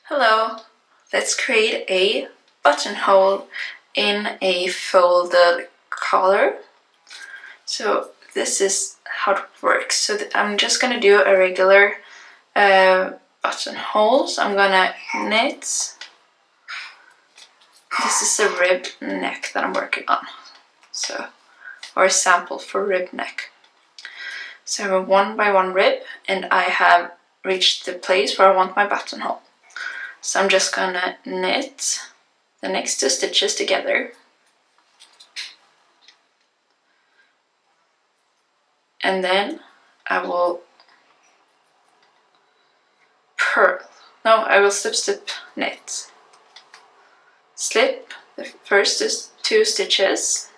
Hello, let's create a buttonhole in a folded collar. So this is how it works. So I'm just gonna do a regular buttonhole. So I'm gonna knit. This is a rib neck that I'm working on. So, or a sample for rib neck. So I have a 1 by 1 rib and I have reached the place where I want my buttonhole. So I'm just gonna knit the next 2 stitches together. And then I will I will slip knit. Slip the first 2 stitches,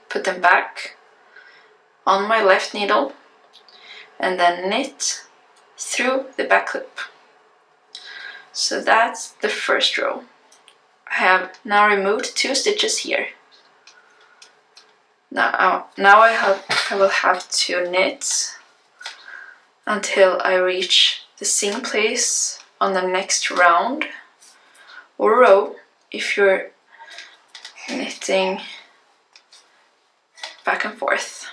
put them back on my left needle, and then knit through the back loop. So that's the first row. I have now removed 2 stitches here. Now I will have to knit until I reach the same place on the next round or row if you're knitting back and forth.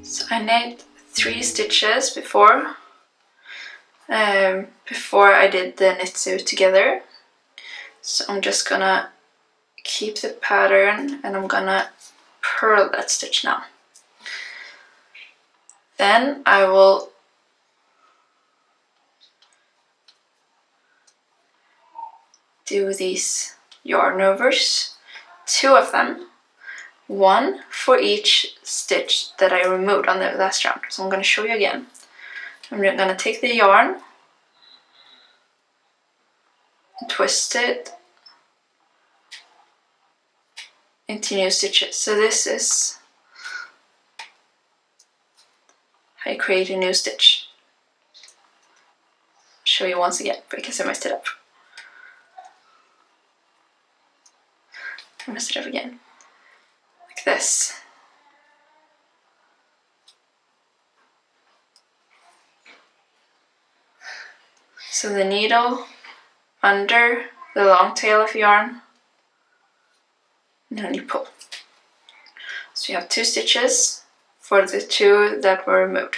So I knit 3 stitches before I did the knit two together. So I'm just gonna keep the pattern and I'm gonna purl that stitch now. Then I will do these yarn overs, 2 of them, 1 for each stitch that I removed on the last round. So I'm going to show you again. I'm going to take the yarn and twist it into new stitches. So this is how you create a new stitch. I'll show you once again because I messed it up. I messed it up again. Like this. So the needle under the long tail of yarn, and then you pull. So you have 2 stitches for the 2 that were removed.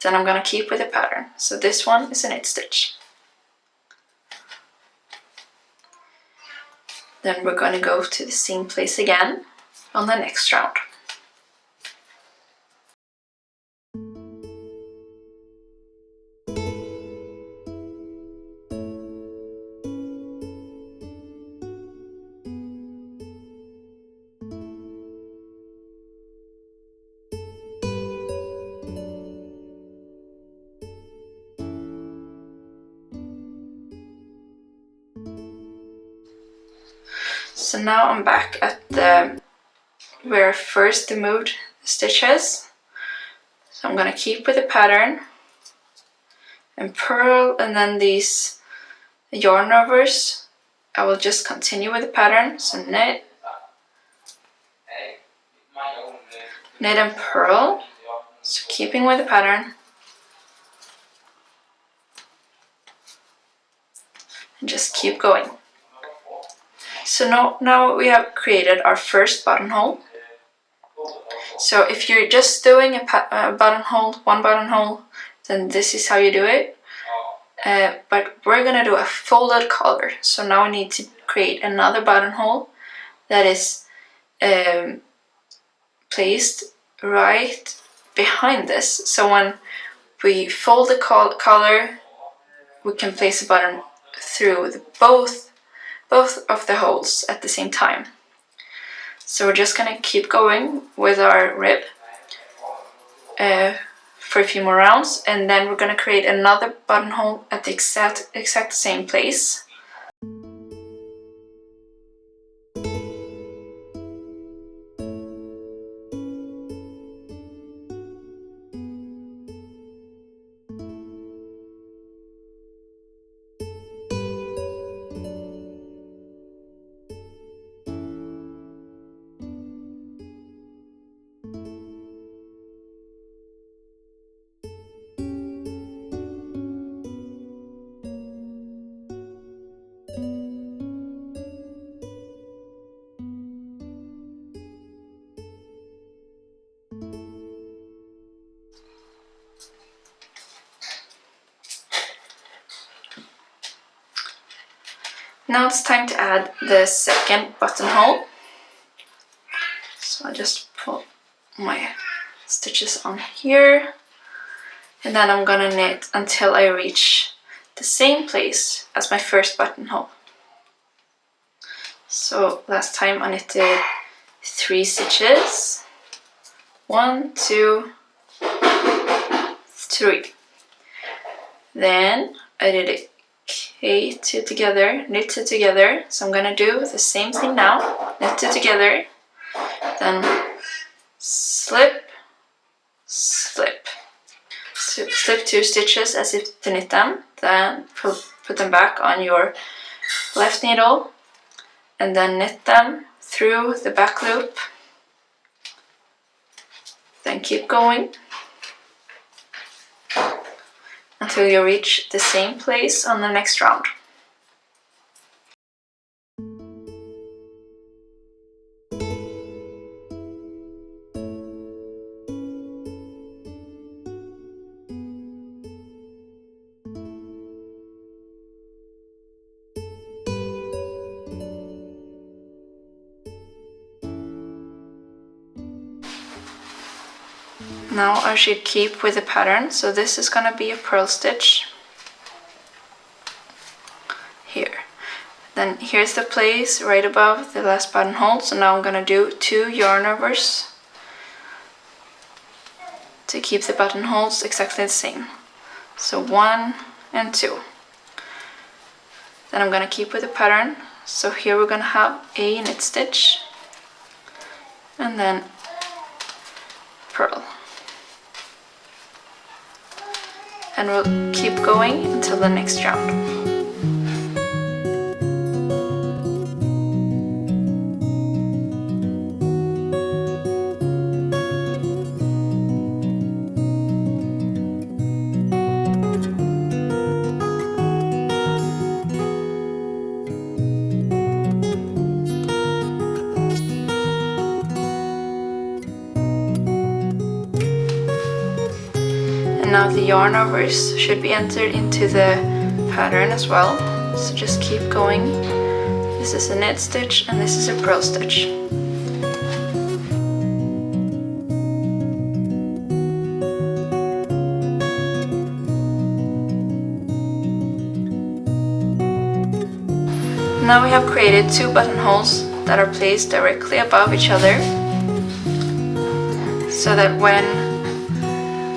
Then I'm going to keep with the pattern. So this one is a knit stitch. Then we're going to go to the same place again on the next round. So now I'm back at where I first removed the stitches. So I'm going to keep with the pattern and purl, and then these yarn overs, I will just continue with the pattern. So knit, knit and purl, so keeping with the pattern. And just keep going. So now we have created our first buttonhole. So if you're just doing a buttonhole, one buttonhole, then this is how you do it. But we're gonna do a folded collar. So now we need to create another buttonhole that is placed right behind this. So when we fold the collar, we can place a button through both of the holes at the same time. So we're just gonna keep going with our rib for a few more rounds, and then we're gonna create another buttonhole at the exact same place. Now it's time to add the second buttonhole. So I'll just put my stitches on here, and then I'm gonna knit until I reach the same place as my first buttonhole. So last time I knitted 3 stitches. 1, 2, 3. Then I did a K2 together, knit 2 together. So I'm gonna do the same thing now. Knit 2 together, then slip, slip. So slip 2 stitches as if to knit them, then put them back on your left needle, and then knit them through the back loop. Then keep going until you reach the same place on the next round. Now I should keep with the pattern, so this is gonna be a purl stitch here. Then here's the place right above the last buttonhole, so now I'm gonna do 2 yarn overs to keep the buttonholes exactly the same. So 1 and 2. Then I'm gonna keep with the pattern, so here we're gonna have a knit stitch and then purl. And we'll keep going until the next round. And now the yarn overs should be entered into the pattern as well. So just keep going. This is a knit stitch and this is a purl stitch. Now we have created 2 buttonholes that are placed directly above each other, so that when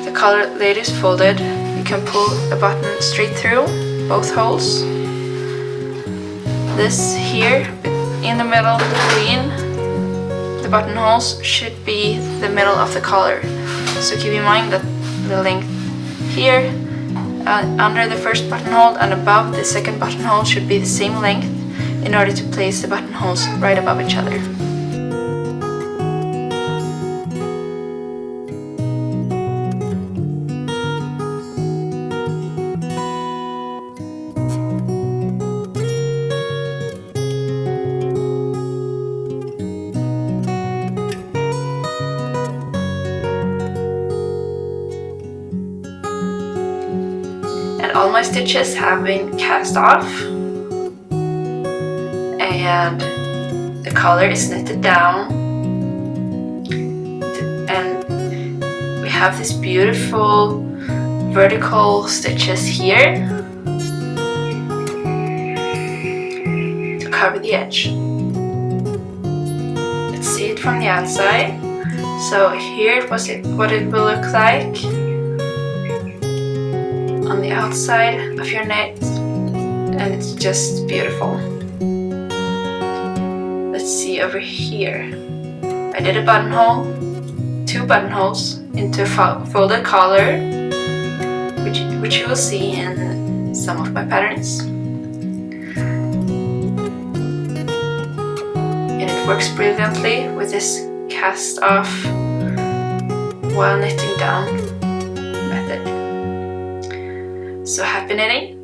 the collar lid is folded, you can pull the button straight through both holes. This here in the middle between the buttonholes should be the middle of the collar. So keep in mind that the length here under the first buttonhole and above the second buttonhole should be the same length in order to place the buttonholes right above each other. All my stitches have been cast off and the collar is knitted down, and we have these beautiful vertical stitches here to cover the edge. Let's see it from the outside. So here was what it will look like on the outside of your knit, and it's just beautiful. Let's see over here. I did a buttonhole, 2 buttonholes into a folded collar, which you will see in some of my patterns. And it works brilliantly with this cast off while knitting down method. So happy knitting!